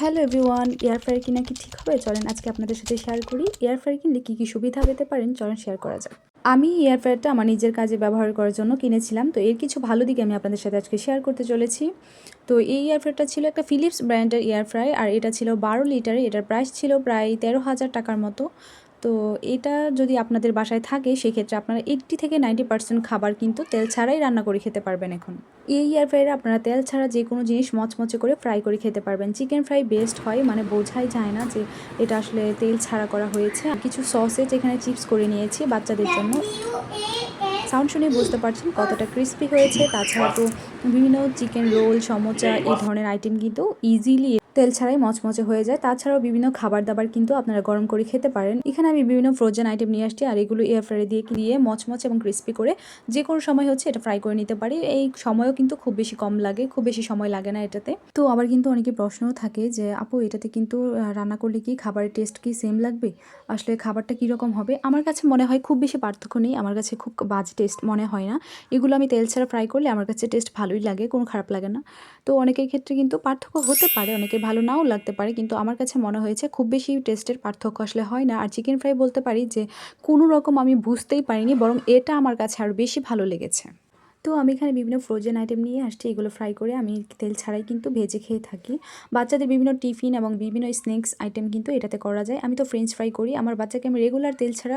Hello everyone, air fryer কিনা কি ঠিক হবে? চলেন আজকে আপনাদের সাথে শেয়ার করি। এয়ার ফ্রায়ার কিনলে কী কী সুবিধা পেতে পারেন, চলেন শেয়ার করা যাক। আমি এয়ার ফ্রায়ারটা আমার নিজের কাজে ব্যবহার করার জন্য কিনেছিলাম, তো এর কিছু ভালো দিক আমি আপনাদের সাথে আজকে শেয়ার করতে চলেছি। তো এই এয়ার ফ্রায়ারটা ছিল একটা ফিলিপস ব্র্যান্ডের এয়ার ফ্রাই, আর এটা ছিল 12 লিটারে। এটার প্রাইস ছিল প্রায় 13,000 টাকার মতো। তো এটা যদি আপনাদের বাসায় থাকে সেক্ষেত্রে আপনারা 80 থেকে 90% খাবার কিন্তু তেল ছাড়াই রান্না করে খেতে পারবেন। এখন এই এয়ার ফ্রায়ারে আপনারা তেল ছাড়া যে কোনো জিনিস মচমচে করে ফ্রাই করে খেতে পারবেন। চিকেন ফ্রাই বেস্ট হয়, মানে বোঝাই যায় না যে এটা আসলে তেল ছাড়া করা হয়েছে। কিছু সসেজ এখানে চিপস করে নিয়েছি বাচ্চাদের জন্য। সাউন্ড শুনে বুঝতে পারছেন কতটা ক্রিস্পি হয়েছে। তাছাড়া তো বিভিন্ন চিকেন রোল, সমোচা এই ধরনের আইটেম কিন্তু ইজিলি তেল ছাড়াই মচমচে হয়ে যায়। তাছাড়াও বিভিন্ন খাবার দাবার কিন্তু আপনারা গরম করে খেতে পারেন। এখানে আমি বিভিন্ন ফ্রোজেন আইটেম নিয়ে আসছি, আর এগুলো এয়ার ফ্রায়ারে দিয়ে মচমচে এবং ক্রিস্পি করে যে কোনো সময় এটা ফ্রাই করে নিতে পারি। এই সময়ও কিন্তু খুব বেশি কম লাগে, খুব বেশি সময় লাগে না এটাতে। তো আবার কিন্তু অনেকে প্রশ্নও থাকে যে আপু এটাতে কিন্তু রান্না করলে কি খাবারের টেস্ট কি সেম লাগবে? আসলে খাবারটা কীরকম হবে? আমার কাছে মনে হয় খুব বেশি পার্থক্য নেই, আমার কাছে খুব বাজে টেস্ট মনে হয় না। এগুলো আমি তেল ছাড়া ফ্রাই করলে আমার কাছে টেস্ট ভালোই লাগে, কোনো খারাপ লাগে না। তো অনেকের ক্ষেত্রে কিন্তু পার্থক্য হতে পারে, অনেকের ভালো নাও লাগতে পারে, কিন্তু আমার কাছে মনে হয়েছে খুব বেশি টেস্টের পার্থক্য আসলে হয় না। আর চিকেন ফ্রাই বলতে পারি যে কোনো রকম আমি বুঝতেই পারিনি, বরং এটা আমার কাছে আরও বেশি ভালো লেগেছে। তো আমি এখানে বিভিন্ন ফ্রোজেন আইটেম নিয়ে আসছি, এগুলো ফ্রাই করে আমি তেল ছাড়াই কিন্তু ভেজে খেয়ে থাকি। বাচ্চাদের বিভিন্ন টিফিন এবং বিভিন্ন স্ন্যাক্স আইটেম কিন্তু এটাতে করা যায়। আমি তো ফ্রেঞ্চ ফ্রাই করি, আমার বাচ্চাকে আমি রেগুলার তেল ছাড়া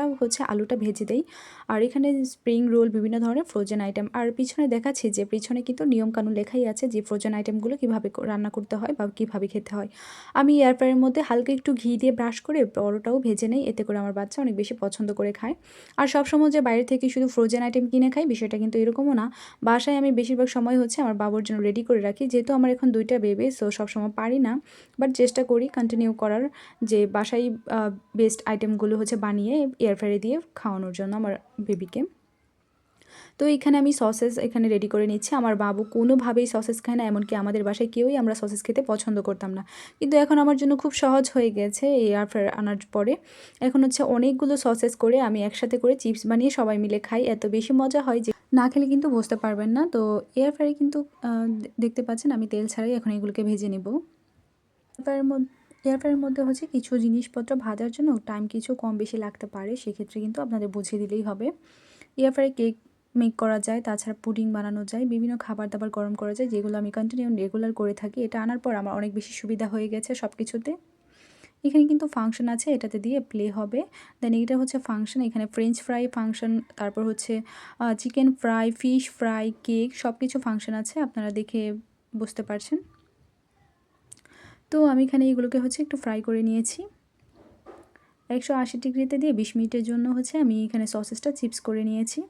আলুটা ভেজে দেই। আর এখানে স্প্রিং রোল, বিভিন্ন ধরনের ফ্রোজেন আইটেম। আর পিছনে দেখাচ্ছি যে পিছনে কিন্তু নিয়মকানুন লেখাই আছে যে ফ্রোজেন আইটেমগুলো কীভাবে রান্না করতে হয় বা কীভাবে খেতে হয়। আমি এয়ার ফ্রায়ারের মধ্যে হালকা একটু ঘি দিয়ে ব্রাশ করে পরোটাও ভেজে নেই, এতে করে আমার বাচ্চা অনেক বেশি পছন্দ করে খায়। আর সবসময় যে বাইরে থেকে শুধু ফ্রোজেন আইটেম কিনে খাই, বিষয়টা কিন্তু এরকমও না। বাসায় আমি বেশিরভাগ সময় আমার বাবুর জন্য রেডি করে রাখি, যেহেতু আমার এখন 2টা বেবি, সো সবসময় পারি না, বাট চেষ্টা করি কন্টিনিউ করার, যে বাসায় বেস্ট আইটেমগুলো বানিয়ে এয়ার ফ্রায়ারে দিয়ে খাওয়ানোর জন্য আমার বেবিকে। তো এখানে আমি সসেস রেডি করে নিচ্ছি। আমার বাবু কোনোভাবেই সসেস খায় না, এমনকি আমাদের বাসায় কেউই আমরা সসেস খেতে পছন্দ করতাম না। কিন্তু এখন আমার জন্য খুব সহজ হয়ে গেছে এই এয়ার ফ্রায়ার আনার পরে। এখন অনেকগুলো সসেস করে আমি একসাথে করে চিপস বানিয়ে সবাই মিলে খাই। এত বেশি মজা হয় যে না খেলে কিন্তু বুঝতে পারবেন না। তো এয়ার ফ্রায়ারে কিন্তু দেখতে পাচ্ছেন আমি তেল ছাড়াই এখন এগুলোকে ভেজে নেব। এয়ার ফ্রায়ারের মধ্যে কিছু জিনিসপত্র ভাজার জন্য টাইম কিছু কম বেশি লাগতে পারে, সেক্ষেত্রে কিন্তু আপনাদের বুঝিয়ে দিলেই হবে। এয়ার ফ্রায়ারে কেক মেক করা যায়, তাছাড়া পুডিং বানানো যায়, বিভিন্ন খাবার দাবার গরম করা যায়, যেগুলো আমি কন্টিনিউ রেগুলার করে থাকি। এটা আনার পর আমার অনেক বেশি সুবিধা হয়ে গেছে সব কিছুতে। এখানে কিন্তু ফাংশন আছে, এটাতে দিয়ে প্লে হবে। দেন এটা ফাংশন, এখানে ফ্রেঞ্চ ফ্রাই ফাংশন, তারপর chicken fry, fish fry, cake, সব কিছু ফাংশন আছে, আপনারা দেখে বুঝতে পারছেন। তো আমি এখানে এগুলোকে একটু ফ্রাই করে নিয়েছি 180 ডিগ্রিতে দিয়ে 20 মিনিটের জন্য। আমি এখানে সসেসটা চিপস করে নিয়েছি।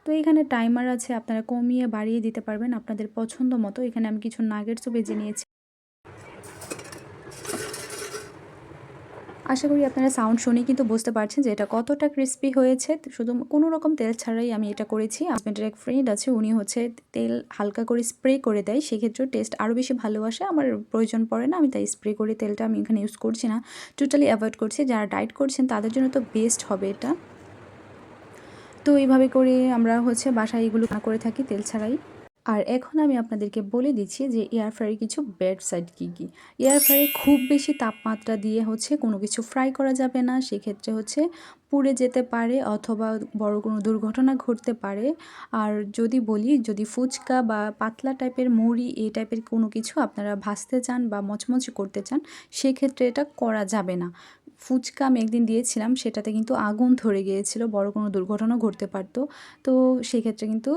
তো এখানে টাইমার আছে, আপনারা কমিয়ে বাড়িয়ে দিতে পারবেন আপনাদের পছন্দ মতো। এখানে আমি কিছু নাগেটসও ভেজে নিয়েছি। আশা করি আপনারা সাউন্ড শুনেই কিন্তু বুঝতে পারছেন যে এটা কতটা ক্রিস্পি হয়েছে। শুধু কোনো রকম তেল ছাড়াই আমি এটা করেছি। হাজব্যান্ডের এক ফ্রেন্ড আছে, উনি তেল হালকা করে স্প্রে করে দেয়, সেক্ষেত্রেও টেস্ট আরও বেশি ভালো আসে। আমার প্রয়োজন পড়ে না, আমি তাই স্প্রে করে তেলটা আমি এখানে ইউজ করছি না, টোটালি অ্যাভয়েড করছি। যারা ডায়েট করছেন তাদের জন্য তো বেস্ট হবে এটা। তো এইভাবে করে আমরা বাসায় এগুলো করে থাকি তেল ছাড়াই। আর এখন আমি আপনাদেরকে বলে দিচ্ছি যে এয়ার ফ্রায়ারের কিছু ব্যাড সাইড কী কী। এয়ার ফ্রায়ারে খুব বেশি তাপমাত্রা দিয়ে কোনো কিছু ফ্রাই করা যাবে না, সেক্ষেত্রে পুড়ে যেতে পারে অথবা বড় কোনো দুর্ঘটনা ঘটতে পারে। আর যদি ফুচকা বা পাতলা টাইপের মুড়ি এই টাইপের কোনো কিছু আপনারা ভাজতে চান বা মচমচে করতে চান, সেক্ষেত্রে এটা করা যাবে না। ফুচকা আমি একদিন দিয়েছিলাম, সেটাতে কিন্তু আগুন ধরে গিয়েছিল, বড় কোনো দুর্ঘটনা ঘটতে পারতো। তো সেক্ষেত্রে কিন্তু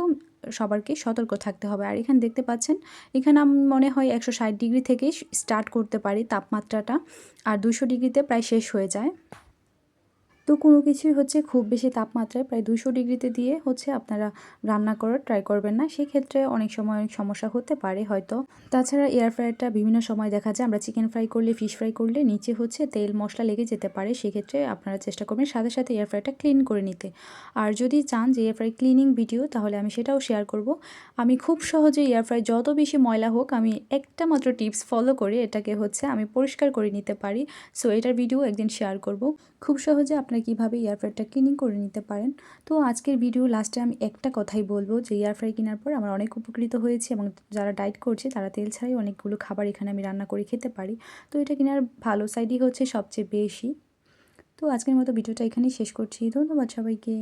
সবারকে সতর্ক থাকতে হবে। আর এখানে দেখতে পাচ্ছেন, এখানে আমি মনে হয় 160 ডিগ্রি থেকে স্টার্ট করতে পারি তাপমাত্রাটা, আর 200 ডিগ্রিতে প্রায় শেষ হয়ে যায়। তো কোনো কিছুই খুব বেশি তাপমাত্রায় প্রায় 200 ডিগ্রিতে দিয়ে আপনারা রান্না করার ট্রাই করবেন না, সেক্ষেত্রে অনেক সময় অনেক সমস্যা হতে পারে হয়তো। তাছাড়া এয়ার ফ্রায়ারটা বিভিন্ন সময় দেখা যায় আমরা চিকেন ফ্রাই করলে, ফিশ ফ্রাই করলে নিচে তেল মশলা লেগে যেতে পারে, সেক্ষেত্রে আপনারা চেষ্টা করবেন সাথে সাথে এয়ার ফ্রায়ারটা ক্লিন করে নিতে। আর যদি চান যে এয়ার ফ্রাই ক্লিনিং ভিডিও, তাহলে আমি সেটাও শেয়ার করব। আমি খুব সহজে এয়ার ফ্রাই যত বেশি ময়লা হোক, আমি একটা মাত্র টিপস ফলো করে এটাকে আমি পরিষ্কার করে নিতে পারি। সো এটার ভিডিও একদিন শেয়ার করব। খুব সহজে আপনারা আপনারা কীভাবে এয়ার ফ্রায়ারটা ক্লিনিং করে নিতে পারেন। তো আজকের ভিডিও লাস্টে আমি একটা কথাই বলবো যে এয়ার ফ্রায়ার কেনার পর আমার অনেক উপকৃত হয়েছে এবং যারা ডায়েট করছে তারা তেল ছাড়াই অনেকগুলো খাবার এখানে আমি রান্না করে খেতে পারি। তো এটা কেনার ভালো সাইডই হচ্ছে সবচেয়ে বেশি। তো আজকের মতো ভিডিওটা এখানেই শেষ করছি। ধন্যবাদ সবাইকে।